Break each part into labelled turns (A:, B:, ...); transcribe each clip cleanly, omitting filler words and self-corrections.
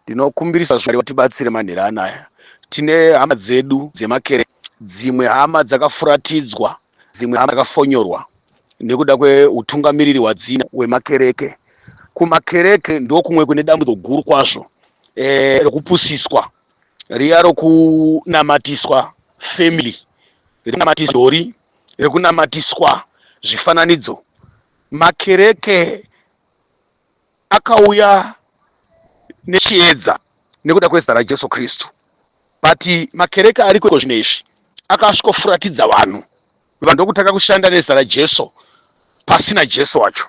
A: Ndinokumbirisa zvakare vatibatsire manhero anaya. Tine hama dzedu dzemakereke, dzimwe hama dzakafuratidzwa, dzimwe hama dzakafonyorwa nekuda kweutungamiriri hwadzina hwemakereke. Kumakereke ndokumwe kune dambudziko guru kwazvo rekupusiswa, riya rokunamatiswa family, rekunamatiswa dori, rekunamatiswa zvifananidzo. Makereke akauya nechiedza nekuda kwezita raJesu Kristu, but makereke ariko zvinezvi akasvikofuratidza vanhu ndokutaka kushanda nezita raJesu pasina Jesu wacho.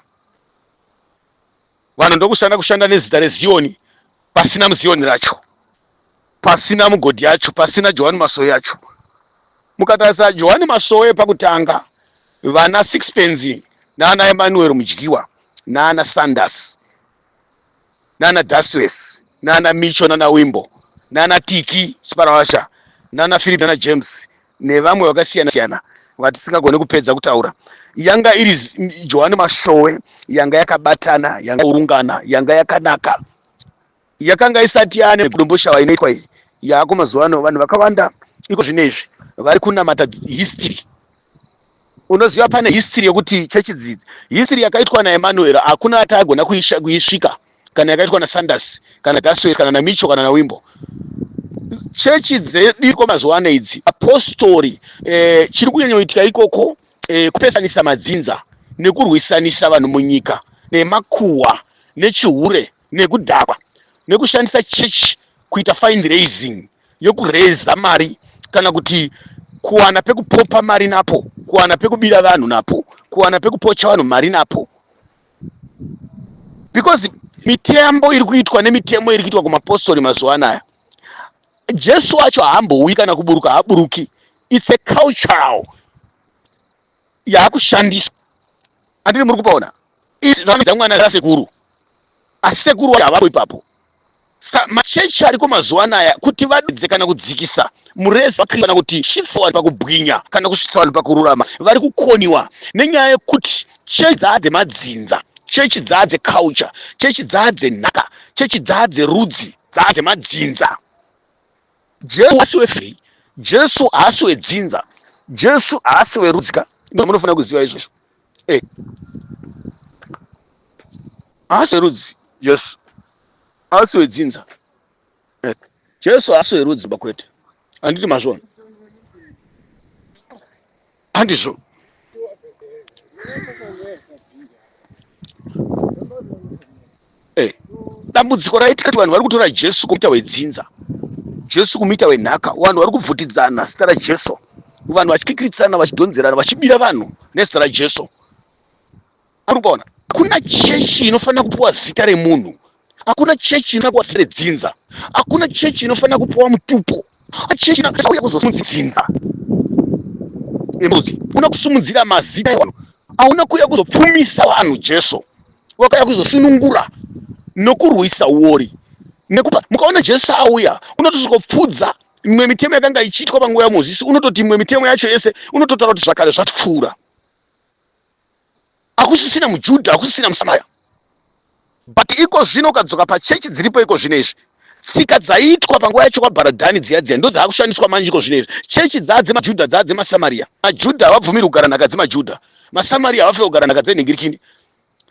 A: Vanhu ndokushanda nezita reZioni pasina muZioni racho, pasina mugodhi yacho, pasina Johani Masowe yacho. Mukatarisa Johani Masowe pakutanga, vana Sixpence naana Emmanuel Mudyiwa naana Sanders naana Daswes naana Micho naana Wimbo naana Tiki Chiparavasha naana Philip naana James nevamwe vakasiyana siyana vatisingagoni kupedza kutaura. Yanga iri Johani Masowe yanga yakabatana, yanga urungana, yanga yakanaka, yakanga isati yane kudomboshawa inoitwa iyi yako mazuva ano. Vanhu vakawanda iko zvinezvi vari kunamata history. Unoziva pane history yokuti chechi dzidzi, history yakaitwa naEmmanuel hakuna atagona kuisvika, kana yakaitwa naSanders kana Daswes kana naMicho kana naWimbo. Chechi dzediko mazuva ano idzi apostori chiri kunyanyoitika ikoko kupesanisa madzinza nekurwisanisa vanhu munyika nemakuhwa nechihure nekudhakwa nekushandisa chechi kuita fundraising yokureza mari kana kuti kuwana pekupopa mari napo, kuwana pekubira vanhu napo, kuwana pekupocha vanhu mari napo. Because mitembo iri kuitwa nemitemo iri kuitwa kumapostori mazuva anaya, Jesu wacho haambouyi kana kuburuka, haaburuki. It's a cultural yakushandiswa. Andiri muri kupaona izvamidza mwana rasekuru, asi sekuru wacho havapo ipapo. Machechi ariko mazuva anaya kuti vadze kana kudzikisa mureza kana kuti svitsa vanhu pakubwinya kana kusvitsa vanhu pakururama, vari kukoniwa nenyaya yekuti chechi dzaadze madzinza, chechi dzaadze culture, chechi dzaadze nhaka, chechi dzaadze rudzi, dzaadze madzinza. Jesu haasi wefei, Jesu haasi wedzinza, Jesu haasi werudzika. Ndo munofanira kuziva izvozvo. Haasi werudzi Jesu, haasi wedzinza. Jesu haasi werudzi bakwete. Handiti mazvona, handizvo. Dambudziko raitika kuti vanhu vari kutora Jesu kumuita wedzinza, Jesu kumuita wenhaka, vanhu vari kubvutidzana zita raJesu, vanhu vachikwikiritsana, vachidhonzerana, vachibira vanhu nezita raJesu. Arikuona, hakuna chechi inofanira kupuwa zita remunhu, hakuna chechi inofanira kupuwa zita redzinza, hakuna chechi inofanira kupuwa mutupo. Chechi inauya kuzosumudzira emudzi, una kusumudzira mazita evanhu, hauna kuuya kuzopfumisa vanhu. Jesu wakauya kuzosunungura nokurwisa uori. Nekupa mukaona Jesu auya unotosvikopfudza imwe mitemo yakanga ichiitwa panguva yaMozisi, unototi imwe mitemo yacho yese unototaura kuti zvakare zvatipfuura. Hakusisina muJudha, hakusisina muSamaria. But iko zvino ukadzoka pachechi dziripo iko zvinezvi, tsika dzaiitwa panguva yacho kwaBharadhani dziya ndo dzaakushandiswa manje iko zvinezvi. Chechi dzaadze maJudha, dzaadze maSamaria. MaJudha havabvumiri kugara nhaka dzemaJudha, maSamaria havafai kugara nhaka dzenhingirikini.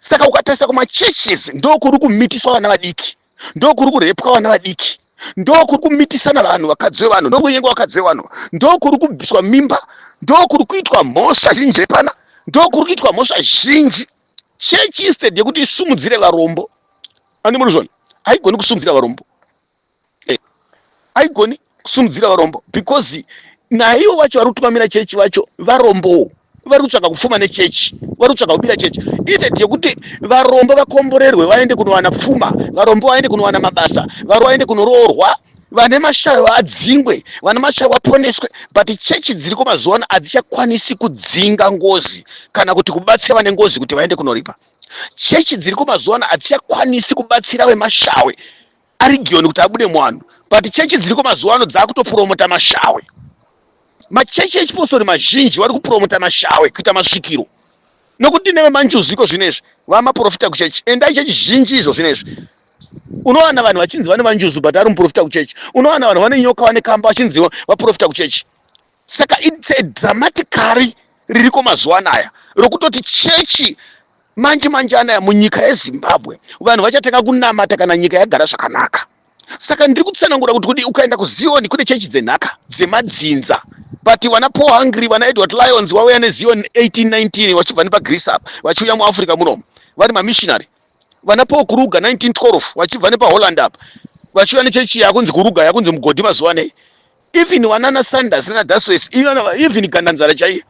A: Saka ukatarisa kumachechesi ndokuri kumitiswa vana vadiki, ndokuri kurepwa vana vadiki, ndokuri kumitisana vanhu, vakadzi vevanhu, ndokunyengwa vakadzi vevanhu, ndokuri kubviswa mimba, ndokuri kuitwa mhosva zhinji repana, ndokuri kuitwa mhosva zhinji. Chechi instead yekuti isumudzire varombo, ani munozvona, haigoni kusumudzira varombo, haigoni kusumudzira varombo, because naivo vacho vari kutungamira chechi vacho varombo, vari kutsvaka kupfuma nechechi, vari kutsvaka kubira chechi. Instead yekuti varombo vakomborerwe vaende kunowana pfuma, varombo vaende kunowana mabasa, vari vaende kunoroorwa, vane mashayo vadzingwe, vane mashayo vaponeswe. But chechi dziriko mazuva ano hadzichakwanisi kudzinga ngozi kana kuti kubatsira vane ngozi kuti vaende kunoripa. Chechi dziriko mazuva ano hadzichakwanisi kubatsira vemashawe arigioni kuti abude muvanhu, but chechi dziriko mazuva ano dzakutopromota mashawe. Machechi echipostori mazhinji vari kupromota mashawe kuita masvikiro, nokuti neve manjuzi iko zvinezvi vamaprofita kuchechi, endai chechi zhinji izvo zvinezvi Unowana vanhu vachinzi vane vanjuzu but ari muprofita kuchechi. Unowana vanhu vane nyoka vane kamba vachinzi vaprofita kuchechi. Saka it's a dramatically ririko mazuva anaya rokutoti chechi manje anaya munyika yeZimbabwe vanhu vachatanga kunamata kana nyika yagara zvakanaka. Saka ndiri kutsanangura kuti ukaenda kuZion kune chechi dzenhaka dzemadzinza. But vana Paul Hungry, vana Edward Lyons vauya neZion 1819 vachibva nepaGreece apa vachiuya muAfrica munomu vari mamissionary. Vana Paul Kruger 1912 vachibva nepaHolland apa vachiuya nechechi yakunzi Kruger yakunzi mugodhi mazuva anaya. Even Wanana Sanders na Daswes even Gandanzara chaiye.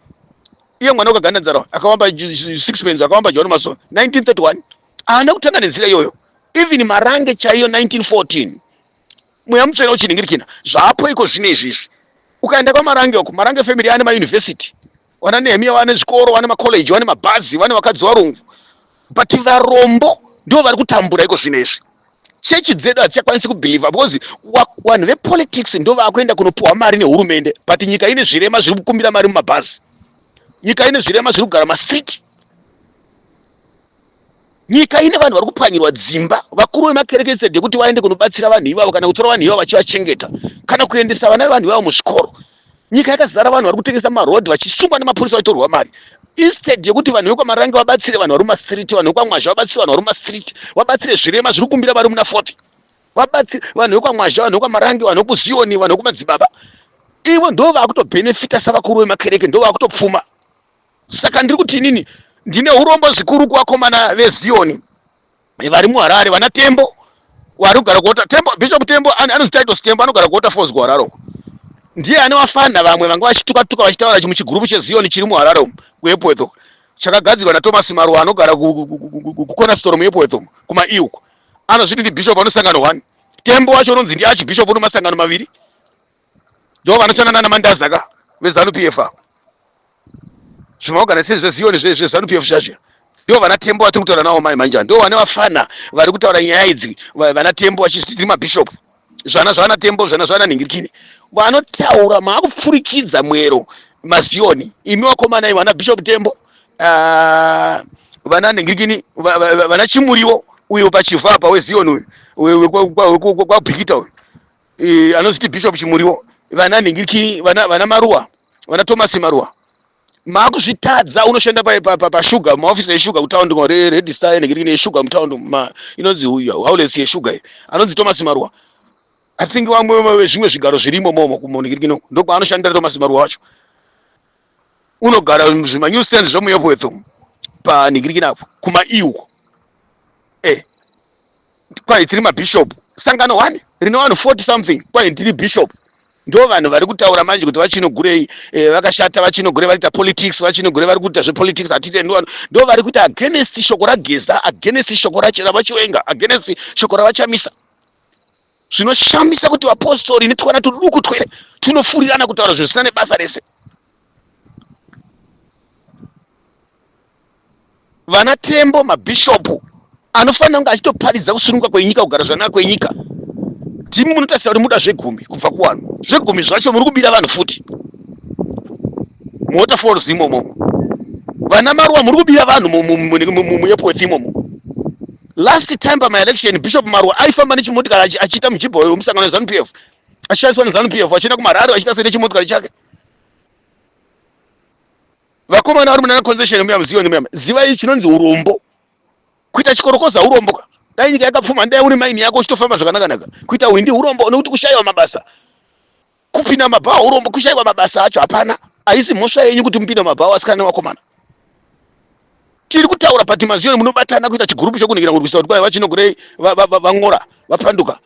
A: Iye mwana wakagandanzara akawamba sixpence akawamba John Mason 1931 ana kutanga nenzira iyoyo. Even Marange chaiyo 1914 muyamutsvera uchiningirikina zvapo iko zvine izvizvi. Ukaenda kwaMarange uko Marange family ane mauniversity wana Nehemia wane zvikoro wane macollege wane mabhazi wane vakadzi varungu but varombo ndio vari kutambura iko zvine izvi. Chechi dzedu hadzikwanisi kubhiliva because vanhu vepolitics ndio vakuenda kunopuhwa mari nehurumende but nyika ine zvirema zviri kukumbira mari mumabhazi. Nyika ine zvirema zviri kugara mastreet. Nyika ine vanhu vari kupwanyirwa dzimba vakuru vemakerekese kuti vaende kunobatsira vanhu ivavo kana kutora vanhu ivavo vachivachengeta kana kuendesa vana vevanhu ivavo muzvikoro. Nyika yakazara vanhu vari kutengesa marodhi vachisungwa nemapurisa vachitorwa mari. Instead yekuti vanhu vekwaMarange vabatsire vanhu vari mumastreet, vanhu vekwaMwazha vabatsire vanhu vari mumastreet, vabatsire zvirema zviri kukumbira vari muna 40, vabatsire vanhu vekwaMwazha, vanhu vekwaMarange, vanhu vekuZioni, vanhu vekumadzibaba. Ivo ndo vakutobhenefita savakuru vemakereke, ndo vakutopfuma. Saka ndiri kuti inini ndine urombo zvikuru kuvakomana veZioni vari muHarare, vana Tembo vari kugara kuota Tembo. Bishop Tembo anonzi Titus Tembo anogara kuota Falls kuHarare. Ndiye ane vafana vamwe vanga vachituka vachitaura muchigrupu cheZioni chiri muHarare kuEpweto chakagadzirwa naThomas Maruwa anogara kuCornerstone muEpweto kumaiuko. Anozviti ndi bishop anosangano 1. Tembo wacho unonzi ndi archbishop uno masangano 2. Ndo vanotanana naMandazaka veZanu PF. Zvimaorganization zveZioni zveZanu PF zvacho. Ndo vana Tembo vatiri kutaura navo mai manja. Ndo vane vafana vari kutaura nyaya idzi vana Tembo vachiti mabishop. Zvana zvana Tembo zvana zvana Ningirikini. Vanotaura maakupfurikidza mwero maZioni. Imi vakomana vana Bishop Tembo vana Ningirikini vana Chimuriwo uyo pachiva apa weZioni uyo kwabhikita uyo anoziti Bishop Chimuriwo vana Ningirikini vana Maruwa vana Thomas Maruwa. Maakuzvitadza unoshanda pashuga maofisi eshuga kutaundi Red Star Ningirikini eshuga mutaundi inonzi uyo Howlets yeshuga anonzi Thomas Maruwa. I think vamwe vezvimwe zvigaro zvirimo momo kuMoningirikino ndokwa anoshandira Thomas Maruwa wacho. Unogara muzvima news stands zvomuEpweto paNingirikini apo kumaiuko. Kwai tiri mabishop sangano 1 rine vanhu 40 something kwai ndiri bishop. Ndo vanhu vari kutaura manje kuti vachinogurei vakashata vachinogurei varita politics vachinogurei vari kuita zvepolitics atite ndo vari kuita against shoko raGeza, against shoko ravachiwenga, against shoko ravachamisa. Zvinoshamisa kuti vapostori netwana tuduku twese tunofurirana kutaura zvinhu zvisina nebasa rese. Vana Tembo mabishopu anofanira kunge achitoparidza kusununguka kwenyika, kugara zvakanaka kwenyika. Timi munotarisira kuti muda 10 kubva kuvanhu. 10 zvacho muri kubira vanhu futi. Waterfalls imomo. Vana Maruwa muri kubira vanhu muEpweto imomo. Last time by my election Bishop Maruwa aifamba nechimotikari achiita mujibo wemusangano weZanu PF. Ashandiswa neZanu PF achienda kuMararo achiita nechimotikari chake. Vakomana vari munana concession muZioni muyama. Zivai chinonzi urombo. Kuita chikorokoza urombo. Dai nyika yakapfuma ndai uri maini yako uchitofamba zvakanaka. Kuita windi urombo nekuti kushayiwa mabasa. Kupinda mabhawa urombo kushayiwa mabasa acho hapana. Aisi mhosva yenyu kuti mupinda mabhawa asikana vakomana. Tiri kutaura pati maZioni munobatana kuita chigrupu chokuningira kurwisa kuti kwai vachinogurei vang'ora vapanduka.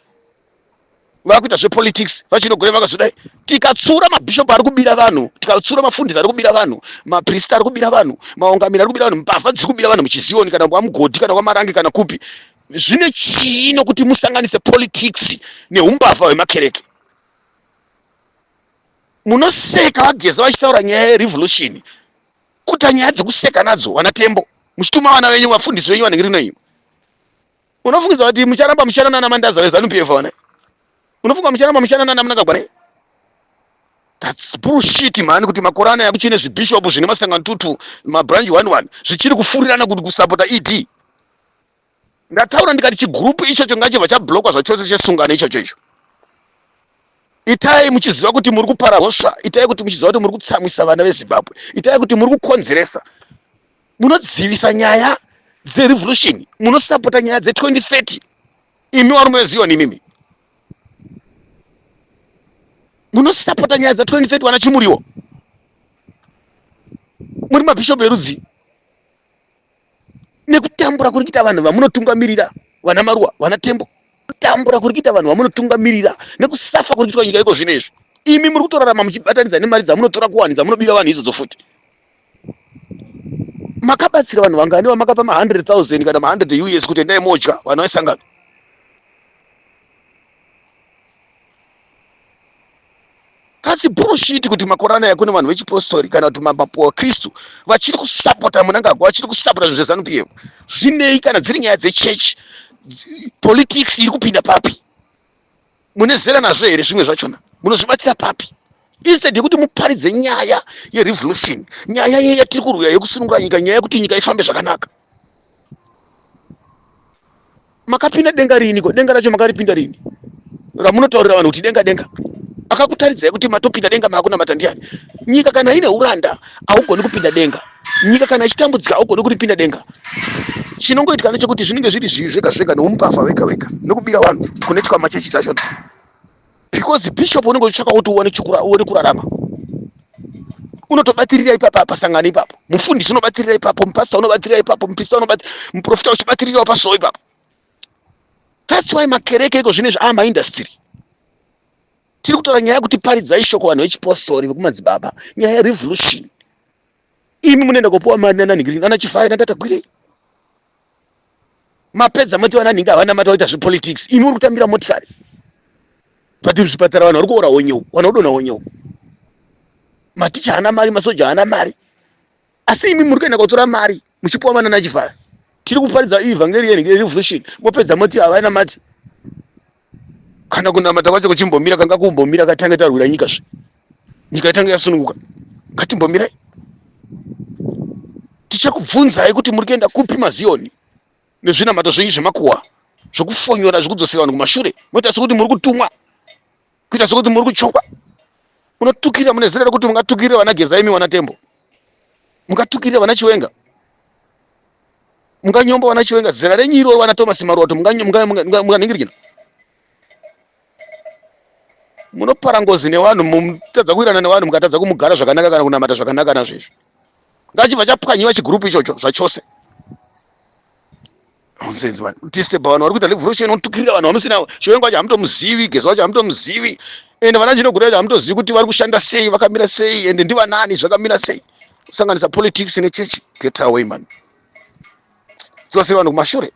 A: Vakuita zvepolitics vachinogurei vakazodai. Tikatsura mabishop ari kubira vanhu, tikatsura mafundisi ari kubira vanhu, maprista ari kubira vanhu, maungamiri ari kubira vanhu, mbavha dziri kubira vanhu muchiZioni kana kwaMugodhi kana kwaMarange kana kupi. Zvine chino kuti musanganise politics neumbavha hwemakereke. Munoseka vaGeza vachitaura nyaya yerevolution. Kuta nyaya dzekuseka nadzo vana Tembo. Muchituma vana venyu vafundisi venyu Vaningirikino ino. Unofungidzwa kuti mucharamba muchanana naMandaza weZanu PF vana. Unofunga mucharamba muchanana naMnangagwa. That's bullshit man, kuti makorana yakuchine zvibishopu zvine masangano tutu mabranch 11 zvichiri kufurirana kuti kusapota ED. ndataura ndikati chigrupu ichocho ngachibva chablokwa zvachose chesungano ichocho. Itai muchiziva kuti muri kupara hosha, itai kuti muchiziva kuti muri kutsamwisa vana veZimbabwe, itai kuti muri kukonzeresa, munodzivisa nyaya dzerevolution, munosapota nyaya dze2030. Imi varume veZioni, mimi munosapota nyaya dza2030 wana Chimuriwo, muri mabhishopu erudzi, nekutambura kuri kuita vanhu vamunotungamirira, vana Maruwa, vana Tembo, kutambura kuri kuita vanhu vamunotungamirira nekusafa kuri kuitwa nyika iko zvinezvi. Imi muri kutorarama muchibatanidza nemari dzamunotora kuwani dzamunobira vanhu izvo futi. Makabatsira vanhu vangani vamakapa ma100,000 kana ma100 US kuti endai modya vanhu vaisangana. Kasi bullshit kuti makorana yakune vanhu vechipostori kana kuti mapapu aKristu vachiri kusapota Mnangagwa, vachiri kusapota zvezanu PF. Zvinei kana dziri nyaya dzechechi, politics iri kupinda papi? Munezera nazvo here zvimwe zvachona? Munozvibatira papi? Instead yekuti muparidze nyaya yerevolution, nyaya yatiri kurwira yekusunungura nyika, nyaya yekuti nyika ifambe zvakanaka. Makapinda denga riniko? Denga racho makaripinda rini? Ramunotaurira vanhu kuti denga. Akakutaridzai kuti matopinda denga makuna matandiani. Nyika kana ine uranda haugoni kupinda denga. Nyika kana ichitambudzika haugoni kuripinda denga. Chinongoitika nechekuti zvinenge zviri zvega nomupafa wega nokubira vanhu kunoitwa machechi zacho. Because bishop unenge uchitsvaka kuti uone kurarama. Unotobatirira ipapo pasangano ipapo. Mufundisi unobatirira ipapo, mupastor unobatirira ipapo, muprista unobatirira, muprofita uchibatirira paso ipapo. That's why makereke iko zvinezvi industry. Tiri kutora nyaya kuti paridzai shoko vanhu vechipostori vekumadzibaba, nyaya yerevolution. Imi munoenda kupuwa mari nana Chifaya nandatagwirei. Mapedza moti vananhingi havana mata kuita zvepolitics. Imi uri kutambira motikari. Pati zvipatara vanhu vari kuora honyewo, vanhu vodonha honyewo. Maticha haana mari, masoja haana mari. Asi imi muri kuenda kutora mari muchipuwa mana Chifaya. Tiri kuparidza evangeli yerevolution. Mopedza moti havana mati. Kana kunamata kwacho kuchimbomira kanga kumbomira katange tarwira nyika zve. Nyika yatange yasununguka. Ngatimbomirai. Tichakubvunzai kuti muri kuenda kupi maZioni nezvinamato zvenyu zvemakuhwa zvokufonyora zvekudzosera vanhu kumashure. Moita sekuti muri kutumwa, kuita sekuti muri kuchongwa. Munotukirira, mune zera rekuti mungatukirira vana Gezaimi, vana Tembo, mungatukirira vana Chiwenga, munganyomba vana Chiwenga, zera renyu iroro vana Thomas Maruwato munganingirikina. Munopara ngozi nevanhu, mutadza kuirana nevanhu, mukatadza kumugara zvakanaka kana kunamata zvakanaka nazvezvi. Ngachibva chapwanyiwa chigrupu ichocho zvachose. Nonsense man. Disturb vanhu vari kuita revolution, unotukirira vanhu vamusina. Chiwenga wacho hamutomuzivi, Geza wacho hamutomuzivi. Ende vana Chinogura wacho hamutozivi kuti vari kushanda sei, vakamira sei, ende ndivanani zvakamira sei. Kusanganisa politics nechechi. Get away man. Dzosera vanhu kumashure.